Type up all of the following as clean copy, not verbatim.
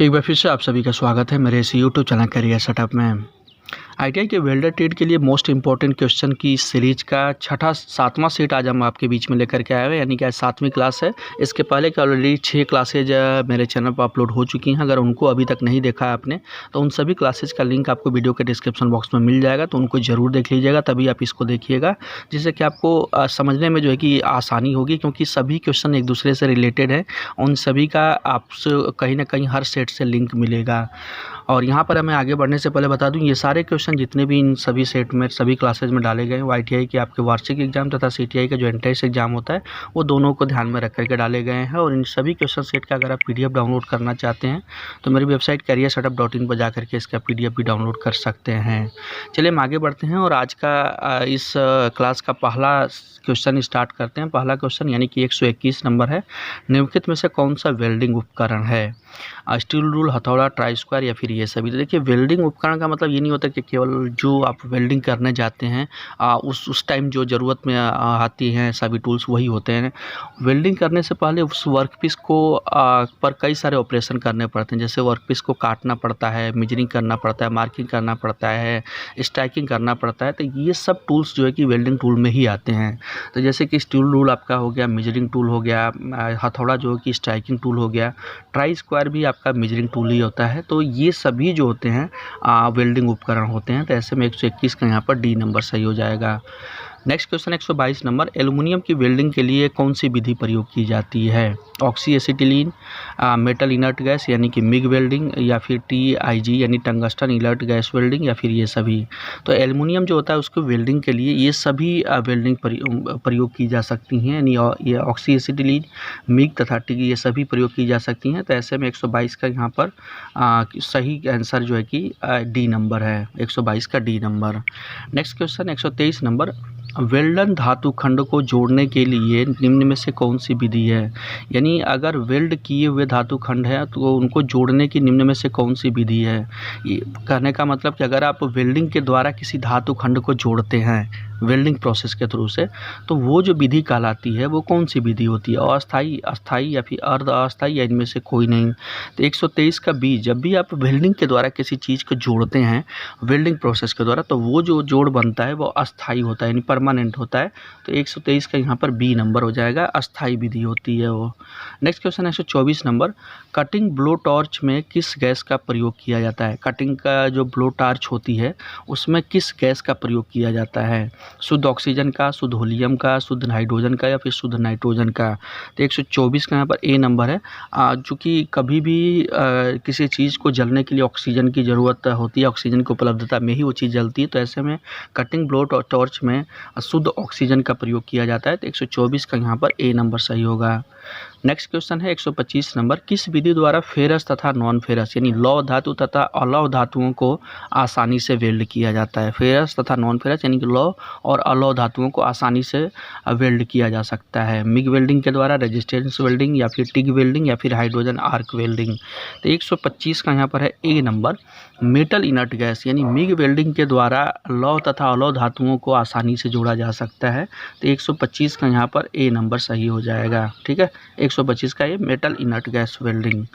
एक बार फिर से आप सभी का स्वागत है मेरे इस यूट्यूब चैनल करियर सेटअप में। आईटीआई के वेल्डर ट्रेड के लिए मोस्ट इंपॉर्टेंट क्वेश्चन की इस सीरीज का छठा सातवां सेट आज हम आपके बीच में लेकर के आए हुए, यानी कि आज 7वीं क्लास है। इसके पहले के ऑलरेडी 6 क्लासेज मेरे चैनल पर अपलोड हो चुकी हैं। अगर उनको अभी तक नहीं देखा है आपने तो उन सभी क्लासेज का लिंक आपको वीडियो के डिस्क्रिप्शन बॉक्स में मिल जाएगा, तो उनको ज़रूर देख लीजिएगा, तभी आप इसको देखिएगा, जिससे कि आपको समझने में जो है कि आसानी होगी, क्योंकि सभी क्वेश्चन एक दूसरे से रिलेटेड है। उन सभी का आपसे कहीं ना कहीं हर सेट से लिंक मिलेगा। और यहाँ पर मैं आगे बढ़ने से पहले बता दूं, ये सारे क्वेश्चन जितने भी इन सभी सेट में सभी क्लासेज में डाले गए हैं वो आईटीआई के आपके वार्षिक एग्जाम तथा सीटीआई का जो एंट्रेंस एग्जाम होता है वो दोनों को ध्यान में रख करके डाले गए हैं। और इन सभी क्वेश्चन सेट का अगर आप पीडीएफ डाउनलोड करना चाहते हैं तो मेरी वेबसाइट careersetup.in पर जा करके इसका पीडीएफ भी डाउनलोड कर सकते हैं। चलिए हम आगे बढ़ते हैं और आज का इस क्लास का पहला क्वेश्चन स्टार्ट करते हैं। पहला क्वेश्चन यानी कि 121 नंबर है। निम्नलिखित में से कौन सा वेल्डिंग उपकरण है? स्टील रूल, हथौड़ा, ट्राई स्क्वायर या फिर ये सभी। तो देखिए, वेल्डिंग उपकरण का मतलब ये नहीं होता कि केवल जो आप वेल्डिंग करने जाते हैं उस टाइम जो ज़रूरत में आती हैं सभी टूल्स वही होते हैं। वेल्डिंग करने से पहले उस वर्कपीस को पर कई सारे ऑपरेशन करने पड़ते हैं, जैसे वर्कपीस को काटना पड़ता है, मेजरिंग करना पड़ता है, मार्किंग करना पड़ता है, स्ट्राइकिंग करना पड़ता है। तो ये सब टूल्स जो है कि वेल्डिंग टूल में ही आते हैं। तो जैसे कि स्टील रूल आपका हो गया, मेजरिंग टूल हो गया, हथौड़ा जो है कि स्ट्राइकिंग टूल हो गया, ट्राई स्क्वायर भी आपका मेजरिंग टूल ही होता है। तो ये सभी जो होते हैं वेल्डिंग उपकरण होते हैं। तो ऐसे में 121 का यहाँ पर डी नंबर सही हो जाएगा। नेक्स्ट क्वेश्चन 122 नंबर, एल्युमिनियम की वेल्डिंग के लिए कौन सी विधि प्रयोग की जाती है? Oxy acetylene, metal inert gas यानी कि मिग वेल्डिंग, या फिर TIG यानी टंगस्टन इनर्ट गैस वेल्डिंग, या फिर ये सभी। तो एल्युमिनियम जो होता है उसको वेल्डिंग के लिए ये सभी वेल्डिंग प्रयोग की जा सकती हैं, यानी ये ऑक्सी एसिटिलीन, मिग तथा TIG ये सभी प्रयोग की जा सकती हैं। तो ऐसे में 122 का यहाँ पर सही आंसर जो है कि डी नंबर है, 122 का D number. Next question 123 number, वेल्डन धातु खंड को जोड़ने के लिए निम्न में से कौन सी विधि है? यानी अगर वेल्ड किए हुए धातु खंड है तो उनको जोड़ने की निम्न में से कौन सी विधि है? ये कहने का मतलब कि अगर आप वेल्डिंग के द्वारा किसी धातु खंड को जोड़ते हैं वेल्डिंग प्रोसेस के थ्रू से, तो वो जो विधि कहलाती है वो कौन सी विधि होती है? अस्थाई, अस्थाई या फिर अर्ध अस्थाई, या इनमें से कोई नहीं। तो 123 का बी, जब भी आप वेल्डिंग के द्वारा किसी चीज़ को जोड़ते हैं वेल्डिंग प्रोसेस के द्वारा, तो वो जो जोड़ बनता है वो अस्थाई होता है, यानी परमानेंट होता है। तो 123 का यहाँ पर बी नंबर हो जाएगा, अस्थाई विधि होती है वो। Next question 124 number, cutting blow torch में किस गैस का प्रयोग किया जाता है? कटिंग का जो ब्लो टॉर्च होती है उसमें किस गैस का प्रयोग किया जाता है? शुद्ध ऑक्सीजन का, शुद्ध हीलियम का, शुद्ध हाइड्रोजन का, या फिर शुद्ध नाइट्रोजन का? तो 124 का यहाँ पर ए नंबर है। चूँकि कभी भी किसी चीज़ को जलने के लिए ऑक्सीजन की ज़रूरत होती है, ऑक्सीजन की उपलब्धता में ही वो चीज़ जलती है। तो ऐसे में कटिंग ब्लो टॉर्च में शुद्ध ऑक्सीजन का प्रयोग किया जाता है। तो 124 का यहाँ पर ए नंबर सही होगा। नेक्स्ट क्वेश्चन है 125 नंबर, किस विधि द्वारा फेरस तथा नॉन फेरस यानी लौह धातु तथा अलौह धातुओं को आसानी से वेल्ड किया जाता है? फेरस तथा नॉन फेरस यानी कि लौह और अलौह धातुओं को आसानी से वेल्ड किया जा सकता है। मिग वेल्डिंग के द्वारा, रेजिस्टेंस वेल्डिंग, या फिर टिग वेल्डिंग, या फिर हाइड्रोजन आर्क वेल्डिंग। तो 125 का यहाँ पर है ए नंबर, मेटल इनर्ट गैस यानी मिग वेल्डिंग के द्वारा लौह तथा अलौह धातुओं को आसानी से जोड़ा जा सकता है। तो 125 का यहाँ पर ए नंबर सही हो जाएगा। ठीक है, 125 का ये metal inert gas welding.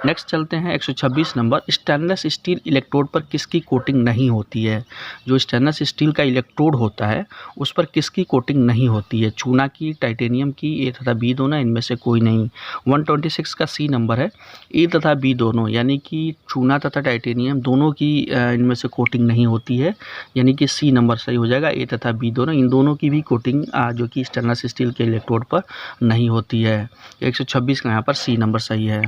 Next चलते हैं 126 नंबर, स्टेनलेस स्टील इलेक्ट्रोड पर किसकी कोटिंग नहीं होती है? जो स्टेनलेस स्टील का इलेक्ट्रोड होता है उस पर किसकी कोटिंग नहीं होती है? चूना की, टाइटेनियम की, ए तथा बी दोनों, इनमें से कोई नहीं। 126 का सी नंबर है, ए तथा बी दोनों, यानी कि चूना तथा टाइटेनियम दोनों की इनमें से कोटिंग नहीं होती है, यानी कि सी नंबर सही हो जाएगा। ए तथा बी दोनों, इन दोनों की भी कोटिंग जो कि स्टेनलेस स्टील के इलेक्ट्रोड पर नहीं होती है। 126 का यहाँ पर सी नंबर सही है।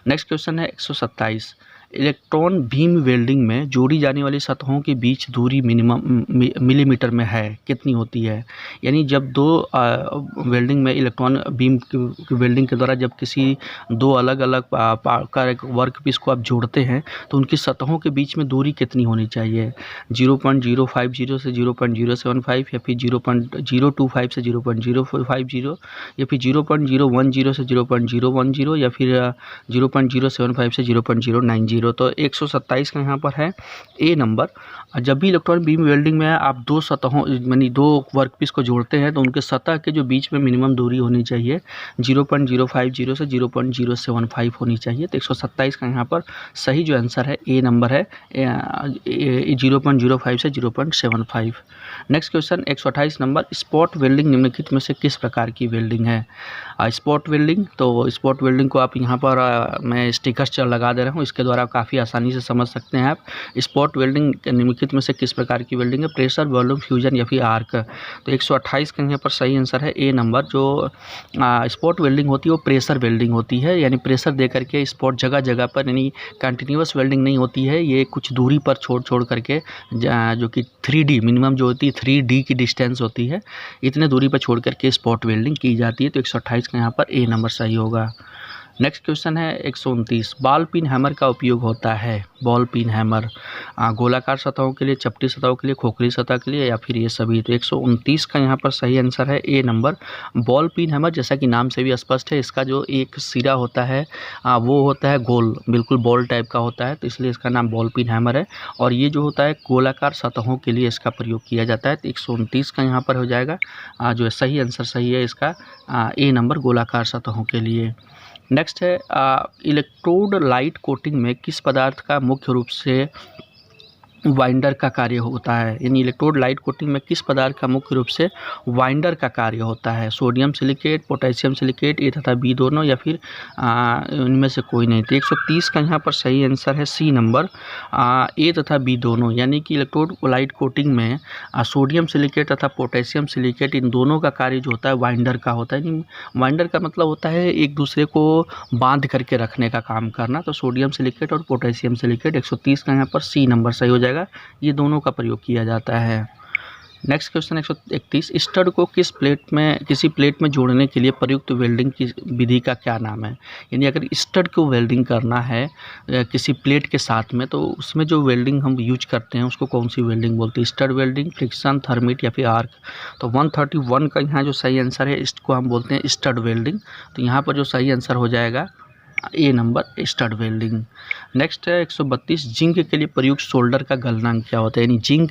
नेक्स्ट क्वेश्चन है 127, इलेक्ट्रॉन बीम वेल्डिंग में जोड़ी जाने वाली सतहों के बीच दूरी मिनिमम मिलीमीटर में है, कितनी होती है? यानी जब दो वेल्डिंग में इलेक्ट्रॉन बीम की वेल्डिंग के द्वारा जब किसी दो अलग अलग वर्क पीस को आप जोड़ते हैं तो उनकी सतहों के बीच में दूरी कितनी होनी चाहिए? 0.050 से 0.075, या फिर 0.025 से 0.050, या फिर 0.010 से 0.010, या फिर 0.075 से 0.090। 0। तो 127 का यहाँ पर है ए नंबर। जब भी इलेक्ट्रॉनिक बीम वेल्डिंग में आप दो सतहों यानी दो वर्कपीस को जोड़ते हैं तो उनके सतह के जो बीच में मिनिमम दूरी होनी चाहिए 0.050 से 0.075 होनी चाहिए। तो 127 का यहाँ पर सही जो आंसर है ए नंबर है 0.05 से 0.75। Next question 128 number, spot welding निम्नलिखित में से किस प्रकार की वेल्डिंग है? स्पॉट वेल्डिंग, तो स्पॉट वेल्डिंग को आप यहाँ पर मैं स्टिकर्स लगा दे रहा हूँ, इसके द्वारा काफ़ी आसानी से समझ सकते हैं आप। स्पॉट वेल्डिंग निम्नलिखित में से किस प्रकार की वेल्डिंग है? प्रेशर, वॉल्यूम, फ्यूजन या फिर आर्क। तो 128 का यहाँ पर सही आंसर है ए नंबर। जो स्पॉट वेल्डिंग होती है वो प्रेशर वेल्डिंग होती है, यानी प्रेशर दे करके स्पॉट जगह जगह पर, यानी कंटिन्यूस वेल्डिंग नहीं होती है, ये कुछ दूरी पर छोड़ करके जो कि 3D मिनिमम जो होती है 3D की डिस्टेंस होती है, इतने दूरी पर छोड़ करके स्पॉट वेल्डिंग की जाती है। तो 128 का यहाँ पर ए नंबर सही होगा। नेक्स्ट क्वेश्चन है 129, बॉल पिन हैमर का उपयोग होता है। बॉल पिन हैमर गोलाकार सतहों के लिए, चपटी सतहों के लिए, खोखली सतह के लिए या फिर ये सभी। तो 129 का यहाँ पर सही आंसर है ए नंबर। बॉल पिन हैमर जैसा कि नाम से भी स्पष्ट है, इसका जो एक सिरा होता है वो होता है गोल, बिल्कुल बॉल टाइप का होता है, तो इसलिए इसका नाम बॉल पिन हैमर है। और ये जो होता है गोलाकार सतहों के लिए इसका प्रयोग किया जाता है। तो 129 का यहाँ पर हो जाएगा जो सही आंसर सही है इसका ए नंबर, गोलाकार सतहों के लिए। नेक्स्ट है इलेक्ट्रोड लाइट कोटिंग में किस पदार्थ का मुख्य रूप से वाइंडर का कार्य होता है? यानी इलेक्ट्रोड लाइट कोटिंग में किस पदार्थ का मुख्य रूप से वाइंडर का कार्य होता है? सोडियम सिलिकेट, पोटेशियम सिलिकेट, ए तथा बी दोनों या फिर इनमें से कोई नहीं। तो 130 का यहाँ पर सही आंसर है सी नंबर, ए तथा बी दोनों। यानी कि इलेक्ट्रोड लाइट कोटिंग में सोडियम सिलिकेट तथा पोटेशियम सिलिकेट इन दोनों का कार्य जो होता है वाइंडर का होता है। वाइंडर का मतलब होता है एक दूसरे को बांध करके रखने का काम करना। तो सोडियम सिलिकेट और पोटेशियम सिलिकेट 130 का यहाँ पर सी नंबर सही हो जाएगा, ये दोनों का प्रयोग किया जाता है। नेक्स्ट क्वेश्चन 131, स्टड को किसी प्लेट में जोड़ने के लिए प्रयुक्त वेल्डिंग की विधि का क्या नाम है? यानी अगर स्टड को वेल्डिंग करना है किसी प्लेट के साथ में, तो उसमें जो वेल्डिंग हम यूज करते हैं उसको कौन सी वेल्डिंग बोलते हैं? स्टड वेल्डिंग, फ्रिक्शन, थर्मिट या फिर आर्क। तो 131 का यहाँ जो सही आंसर है इसको हम बोलते हैं स्टड वेल्डिंग। तो यहाँ पर जो सही आंसर हो जाएगा ए नंबर, स्टड वेल्डिंग। नेक्स्ट है 132, जिंक के लिए प्रयुक्त सोल्डर का गलनांक क्या होता है? यानी जिंक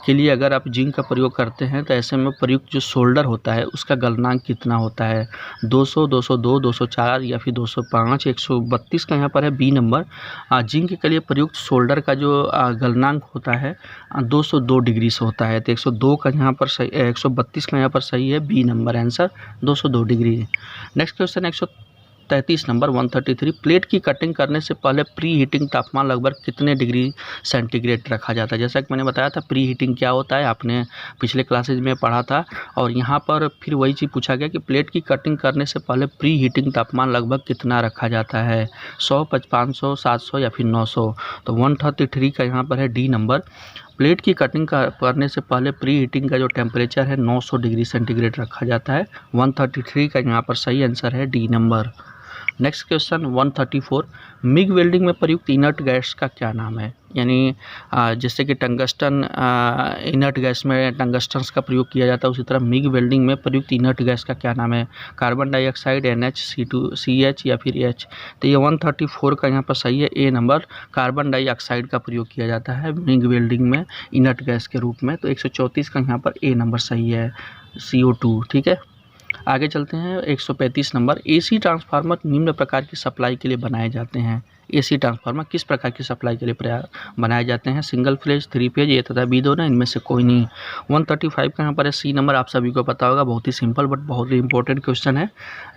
के लिए अगर आप जिंक का प्रयोग करते हैं तो ऐसे में प्रयुक्त जो सोल्डर होता है उसका गलनांक कितना होता है? 200, 202, 204 या फिर 205। 132 का यहाँ पर है बी नंबर। जिंक के लिए प्रयुक्त सोल्डर का जो गलनांक होता है 202 डिग्री से होता है। तो 102 का यहाँ पर सही, 132 का यहाँ पर सही है B number answer, 202 degree. Next question 133 number 133, plate की कटिंग करने से पहले प्री हीटिंग तापमान लगभग कितने डिग्री सेंटीग्रेड रखा जाता है? जैसा कि मैंने बताया था प्री हीटिंग क्या होता है, आपने पिछले क्लासेज में पढ़ा था। और यहाँ पर फिर वही चीज़ पूछा गया कि प्लेट की कटिंग करने से पहले प्री हीटिंग तापमान लगभग कितना रखा जाता है? 100, 500, 700 या फिर 900। तो 133 का यहाँ पर है डी नंबर। प्लेट की कटिंग करने से पहले प्री हीटिंग का जो टेम्परेचर है 900 डिग्री सेंटीग्रेड रखा जाता है। 133 का यहाँ पर सही आंसर है D number. Next question 134, MiG welding में प्रयुक्त इनर्ट गैस का क्या नाम है? यानी जैसे कि टंगस्टन इनर्ट गैस में टंगस्टन का प्रयोग किया जाता है, उसी तरह मिग वेल्डिंग में प्रयुक्त इनर्ट गैस का क्या नाम है? कार्बन डाइऑक्साइड, NH2CH या फिर H। तो ये 134 का यहाँ पर सही है ए नंबर, कार्बन डाइऑक्साइड का प्रयोग किया जाता है मिग वेल्डिंग में इनर्ट गैस के रूप में। तो 134 का यहाँ पर ए नंबर सही है, CO2। ठीक है, आगे चलते हैं 135 नंबर, एसी ट्रांसफार्मर निम्न प्रकार की सप्लाई के लिए बनाए जाते हैं। एसी ट्रांसफार्मर किस प्रकार की सप्लाई के लिए बनाए जाते हैं? सिंगल फेज, 3 फेज, ए तथा बी दोनों, इनमें से कोई नहीं। 135 का यहाँ पर है सी नंबर, आप सभी को पता होगा, बहुत ही सिंपल बट बहुत ही इंपॉर्टेंट क्वेश्चन है।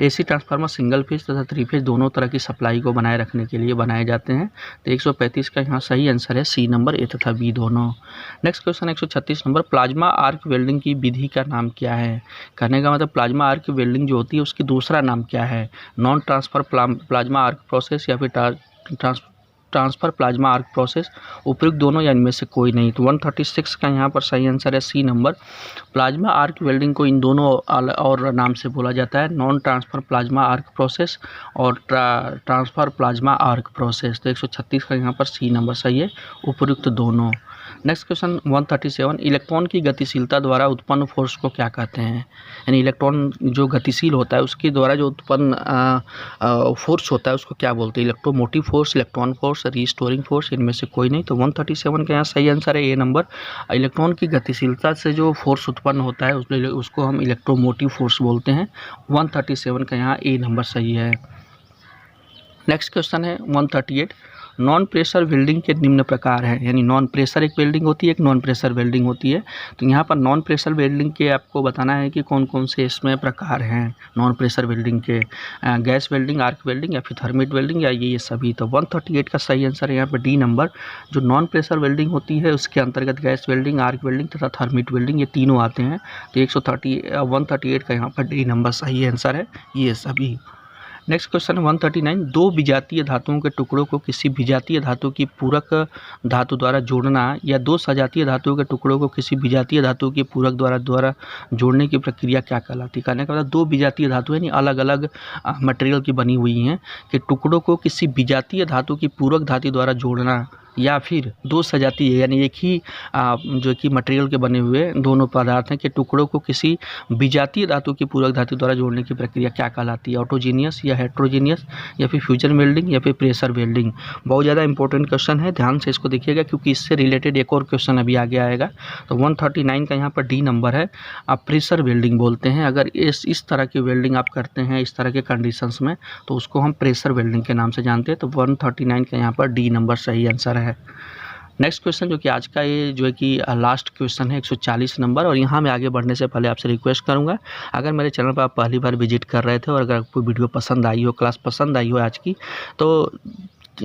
एसी ट्रांसफार्मर सिंगल फेज तथा 3 फेज दोनों तरह की सप्लाई को बनाए रखने के लिए बनाए जाते हैं। तो 135 का यहाँ सही आंसर है सी नंबर, ए तथा बी दोनों। Next question 136 number, plasma arc welding की विधि का नाम क्या है? कहने का मतलब प्लाज्मा आर्क वेल्डिंग जो होती है उसकी दूसरा नाम क्या है? Non transfer plasma arc process या फिर ट्रांसफर प्लाज्मा आर्क प्रोसेस, उपयुक्त दोनों या इनमें से कोई नहीं। तो 136 का यहाँ पर सही आंसर है C number. Plasma arc welding को इन दोनों और नाम से बोला जाता है, non transfer plasma arc process और ट्रांसफर प्लाज्मा आर्क प्रोसेस। तो 136 का यहाँ पर सी नंबर सही है, उपयुक्त दोनों। नेक्स्ट क्वेश्चन 137, इलेक्ट्रॉन की गतिशीलता द्वारा उत्पन्न फोर्स को क्या कहते हैं? यानी इलेक्ट्रॉन जो गतिशील होता है उसके द्वारा जो उत्पन्न फोर्स होता है उसको क्या बोलते हैं? Electromotive force, electron force, restoring force, इनमें से कोई नहीं। तो 137 का यहाँ सही आंसर है ए नंबर। इलेक्ट्रॉन की गतिशीलता से जो फोर्स उत्पन्न होता है उसको हम इलेक्ट्रोमोटिव फोर्स बोलते हैं। 137 का यहाँ ए नंबर सही है। नेक्स्ट क्वेश्चन है 138, नॉन प्रेशर वेल्डिंग के निम्न प्रकार हैं। यानी नॉन प्रेशर एक वेल्डिंग होती है, एक नॉन प्रेशर वेल्डिंग होती है। तो यहाँ पर नॉन प्रेशर वेल्डिंग के आपको बताना है कि कौन कौन से इसमें प्रकार हैं नॉन प्रेशर वेल्डिंग के। गैस वेल्डिंग, आर्क वेल्डिंग या फिर थर्मिट वेल्डिंग या ये सभी। तो 138 का सही आंसर है यहाँ पर डी नंबर। जो नॉन प्रेशर वेल्डिंग होती है उसके अंतर्गत गैस वेल्डिंग, आर्क वेल्डिंग तथा थर्मिट वेल्डिंग ये तीनों आते हैं। तो 138 का यहाँ पर डी नंबर सही आंसर है ये सभी। नेक्स्ट क्वेश्चन 139, दो विजातीय धातुओं के टुकड़ों को किसी विजातीय धातु की पूरक धातु द्वारा जोड़ना या दो सजातीय धातुओं के टुकड़ों को किसी विजातीय धातु की पूरक द्वारा जोड़ने की प्रक्रिया क्या कहलाती है? कहने का मतलब दो विजातीय धातु यानी अलग अलग मटेरियल की बनी हुई हैं कि टुकड़ों को किसी विजातीय धातु की पूरक धातु द्वारा जोड़ना या फिर दो सजातीय यानी एक ही जो कि मटेरियल के बने हुए दोनों पदार्थ हैं कि टुकड़ों को किसी विजातीय धातु की पूरक धातु द्वारा जोड़ने की प्रक्रिया क्या कहलाती है? ऑटोजीनियस या हेट्रोजीनियस या फिर फ्यूजन वेल्डिंग या फिर प्रेशर वेल्डिंग। बहुत ज़्यादा इंपॉर्टेंट क्वेश्चन है, ध्यान से इसको देखिएगा क्योंकि इससे रिलेटेड एक और क्वेश्चन अभी आगे आएगा। तो 139 का यहाँ पर डी नंबर है। आप प्रेशर वेल्डिंग बोलते हैं अगर इस तरह की वेल्डिंग आप करते हैं इस तरह के कंडीशंस में तो उसको हम प्रेशर वेल्डिंग के नाम से जानते हैं। तो 139 का यहाँ पर डी नंबर सही आंसर है। नेक्स्ट क्वेश्चन जो कि आज का ये जो है कि लास्ट क्वेश्चन है 140 नंबर। और यहाँ मैं आगे बढ़ने से पहले आपसे रिक्वेस्ट करूँगा, अगर मेरे चैनल पर आप पहली बार विजिट कर रहे थे और अगर आपको वीडियो पसंद आई हो, क्लास पसंद आई हो आज की, तो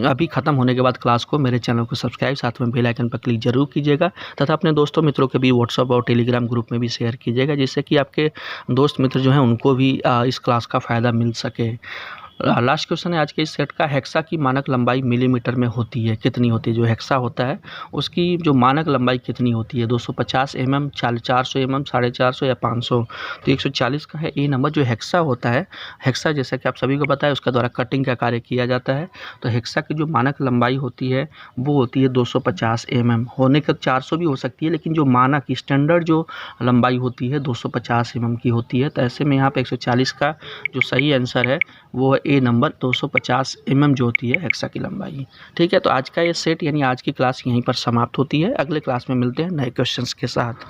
अभी ख़त्म होने के बाद क्लास को मेरे चैनल को सब्सक्राइब, साथ में बेल आइकन पर क्लिक जरूर कीजिएगा तथा अपने दोस्तों मित्रों के भी व्हाट्सएप और टेलीग्राम ग्रुप में भी शेयर कीजिएगा जिससे कि आपके दोस्त मित्र जो हैं उनको भी इस क्लास का फ़ायदा मिल सके। लास्ट क्वेश्चन है आज के इस सेट का, हेक्सा की मानक लंबाई मिलीमीटर में होती है, कितनी होती है? जो हेक्सा होता है उसकी जो मानक लंबाई कितनी होती है? 250 mm, 400 mm, 450 या 500? तो 140 का है ए नंबर। जो हेक्सा होता है, हेक्सा जैसा कि आप सभी को पता है उसका द्वारा कटिंग का कार्य किया जाता है। तो हेक्सा की जो मानक लंबाई होती है वो होती है 250 mm। होने का 400 भी हो सकती है लेकिन जो मानक स्टैंडर्ड जो लंबाई होती है 250 mm की होती है। तो ऐसे में यहाँ पर 140 का जो सही आंसर है वो ए नंबर 250 mm जो होती है हेक्सा की लंबाई। ठीक है, तो आज का ये सेट यानी आज की क्लास यहीं पर समाप्त होती है। अगले क्लास में मिलते हैं नए क्वेश्चंस के साथ।